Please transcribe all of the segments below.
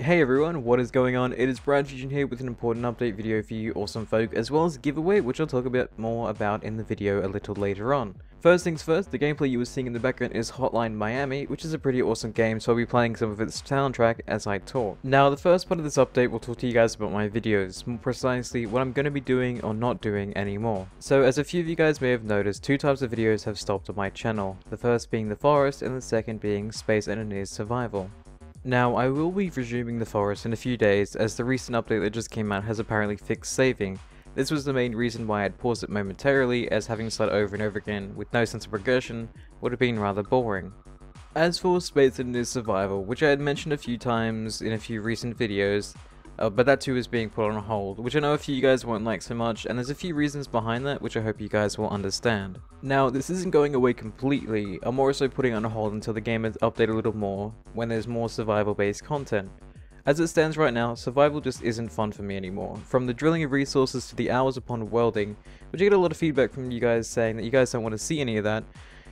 Hey everyone, what is going on? It is Brad here with an important update video for you awesome folk, as well as a giveaway which I'll talk a bit more about in the video a little later on. First things first, the gameplay you were seeing in the background is Hotline Miami, which is a pretty awesome game, so I'll be playing some of its soundtrack as I talk. Now, the first part of this update will talk to you guys about my videos, more precisely what I'm going to be doing or not doing anymore. So, as a few of you guys may have noticed, two types of videos have stopped on my channel, the first being the forest and the second being space engineers survival. Now, I will be resuming the forest in a few days, as the recent update that just came out has apparently fixed saving. This was the main reason why I had paused it momentarily, as having to start over and over again with no sense of progression would have been rather boring. As for Space Engineers Survival, which I had mentioned a few times in a few recent videos, but that too is being put on hold, which I know a few of you guys won't like so much, and there's a few reasons behind that which I hope you guys will understand. Now, this isn't going away completely, I'm also putting it on hold until the game is updated a little more, when there's more survival based content. As it stands right now, survival just isn't fun for me anymore, from the drilling of resources to the hours upon welding, which I get a lot of feedback from you guys saying that you guys don't want to see any of that,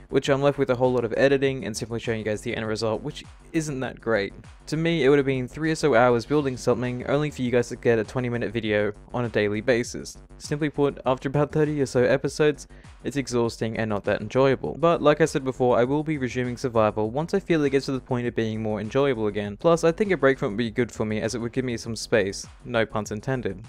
which I'm left with a whole lot of editing and simply showing you guys the end result, which isn't that great. To me, it would have been 3 or so hours building something, only for you guys to get a 20-minute video on a daily basis. Simply put, after about 30 or so episodes, it's exhausting and not that enjoyable. But like I said before, I will be resuming survival once I feel it gets to the point of being more enjoyable again. Plus, I think a break from it would be good for me, as it would give me some space, no puns intended.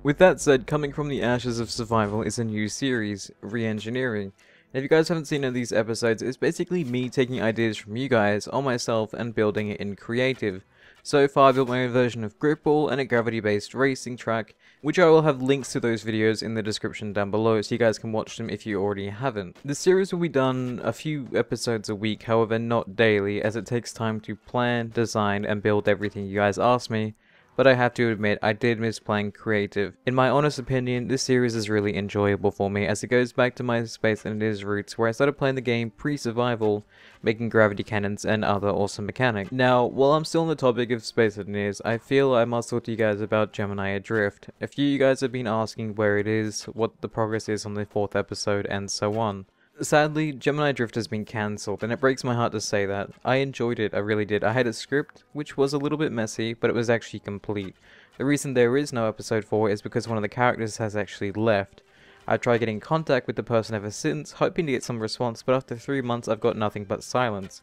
With that said, coming from the ashes of survival is a new series, Re-Engineering. If you guys haven't seen any of these episodes, it's basically me taking ideas from you guys on myself and building it in creative. So far I built my own version of Gripball and a gravity based racing track, which I will have links to those videos in the description down below so you guys can watch them if you already haven't. The series will be done a few episodes a week, however not daily, as it takes time to plan, design and build everything you guys ask me. But I have to admit, I did miss playing creative. In my honest opinion, this series is really enjoyable for me, as it goes back to my Space Engineers roots, where I started playing the game pre-survival, making gravity cannons and other awesome mechanics. Now, while I'm still on the topic of Space Engineers, I feel I must talk to you guys about Gemini Adrift. A few of you guys have been asking where it is, what the progress is on the 4th episode, and so on. Sadly, Gemini Drift has been cancelled, and it breaks my heart to say that. I enjoyed it, I really did. I had a script, which was a little bit messy, but it was actually complete. The reason there is no episode 4 is because one of the characters has actually left. I've tried getting in contact with the person ever since, hoping to get some response, but after 3 months I've got nothing but silence.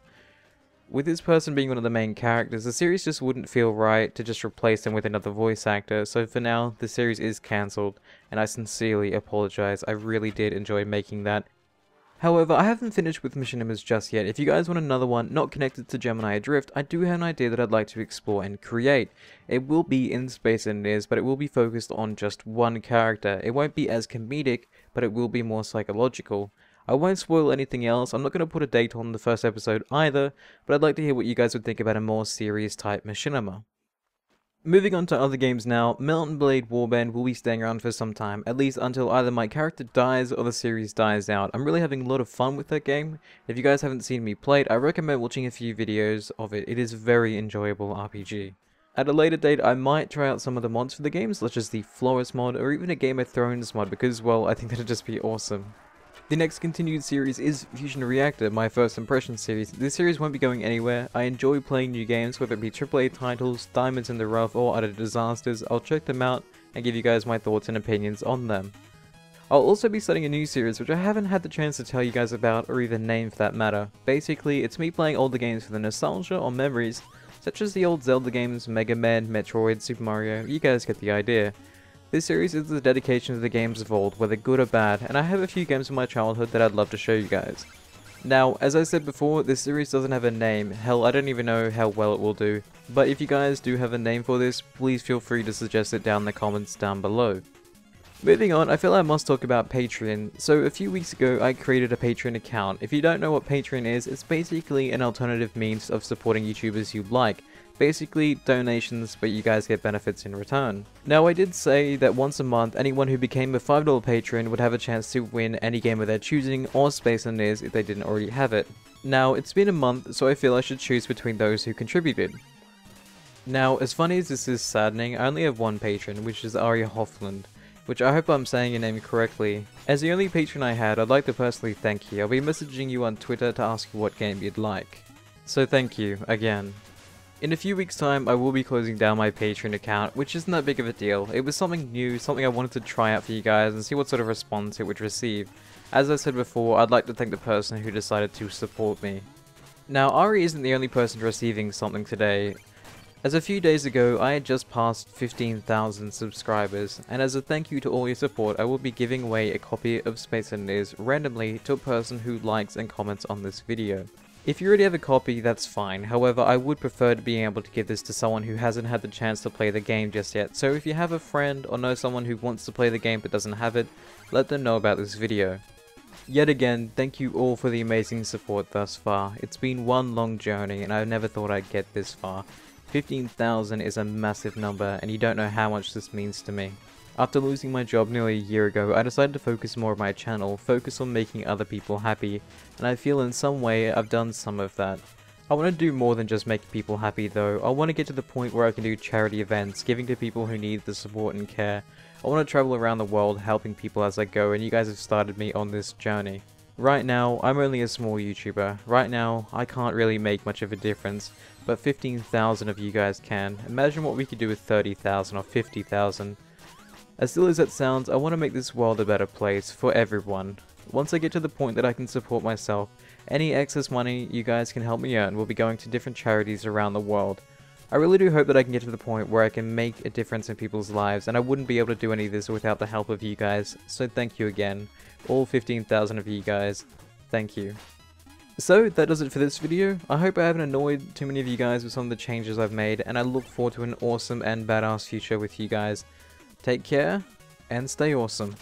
With this person being one of the main characters, the series just wouldn't feel right to just replace them with another voice actor, so for now, the series is cancelled, and I sincerely apologize. I really did enjoy making that. However, I haven't finished with Machinimas just yet. If you guys want another one not connected to Gemini Adrift, I do have an idea that I'd like to explore and create. It will be in Space Engineers, but it will be focused on just one character. It won't be as comedic, but it will be more psychological. I won't spoil anything else. I'm not going to put a date on the first episode either, but I'd like to hear what you guys would think about a more serious type Machinima. Moving on to other games now, Mountain Blade Warband will be staying around for some time, at least until either my character dies or the series dies out. I'm really having a lot of fun with that game. If you guys haven't seen me play it, I recommend watching a few videos of it. It is a very enjoyable RPG. At a later date, I might try out some of the mods for the game, such as the Flores mod or even a Game of Thrones mod, because, well, I think that'd just be awesome. The next continued series is Fusion Reactor, my first impression series. This series won't be going anywhere. I enjoy playing new games, whether it be AAA titles, Diamonds in the Rough, or other disasters. I'll check them out and give you guys my thoughts and opinions on them. I'll also be starting a new series which I haven't had the chance to tell you guys about, or even name for that matter. Basically, it's me playing older games for the nostalgia or memories, such as the old Zelda games, Mega Man, Metroid, Super Mario. You guys get the idea. This series is the dedication to the games of old, whether good or bad, and I have a few games from my childhood that I'd love to show you guys. Now, as I said before, this series doesn't have a name. Hell, I don't even know how well it will do. But if you guys do have a name for this, please feel free to suggest it down in the comments down below. Moving on, I feel I must talk about Patreon. So a few weeks ago, I created a Patreon account. If you don't know what Patreon is, it's basically an alternative means of supporting YouTubers you like. Basically, donations, but you guys get benefits in return. Now, I did say that once a month, anyone who became a $5 patron would have a chance to win any game of their choosing, or Space Engineers if they didn't already have it. Now, it's been a month, so I feel I should choose between those who contributed. Now, as funny as this is saddening, I only have one patron, which is Aria Hofland, which I hope I'm saying your name correctly. As the only patron I had, I'd like to personally thank you. I'll be messaging you on Twitter to ask you what game you'd like. So thank you, again. In a few weeks time, I will be closing down my Patreon account, which isn't that big of a deal. It was something new, something I wanted to try out for you guys and see what sort of response it would receive. As I said before, I'd like to thank the person who decided to support me. Now, Ari isn't the only person receiving something today. As a few days ago, I had just passed 15,000 subscribers, and as a thank you to all your support, I will be giving away a copy of Space Engineers randomly to a person who likes and comments on this video. If you already have a copy, that's fine, however I would prefer to be able to give this to someone who hasn't had the chance to play the game just yet, so if you have a friend or know someone who wants to play the game but doesn't have it, let them know about this video. Yet again, thank you all for the amazing support thus far. It's been one long journey and I never thought I'd get this far. 15,000 is a massive number and you don't know how much this means to me. After losing my job nearly a year ago, I decided to focus more on my channel, focus on making other people happy, and I feel in some way I've done some of that. I want to do more than just making people happy though. I want to get to the point where I can do charity events, giving to people who need the support and care. I want to travel around the world helping people as I go, and you guys have started me on this journey. Right now, I'm only a small YouTuber. Right now, I can't really make much of a difference, but 15,000 of you guys can. Imagine what we could do with 30,000 or 50,000. As silly as that sounds, I want to make this world a better place for everyone. Once I get to the point that I can support myself, any excess money you guys can help me earn will be going to different charities around the world. I really do hope that I can get to the point where I can make a difference in people's lives, and I wouldn't be able to do any of this without the help of you guys, so thank you again. All 15,000 of you guys, thank you. So, that does it for this video. I hope I haven't annoyed too many of you guys with some of the changes I've made, and I look forward to an awesome and badass future with you guys. Take care, and stay awesome.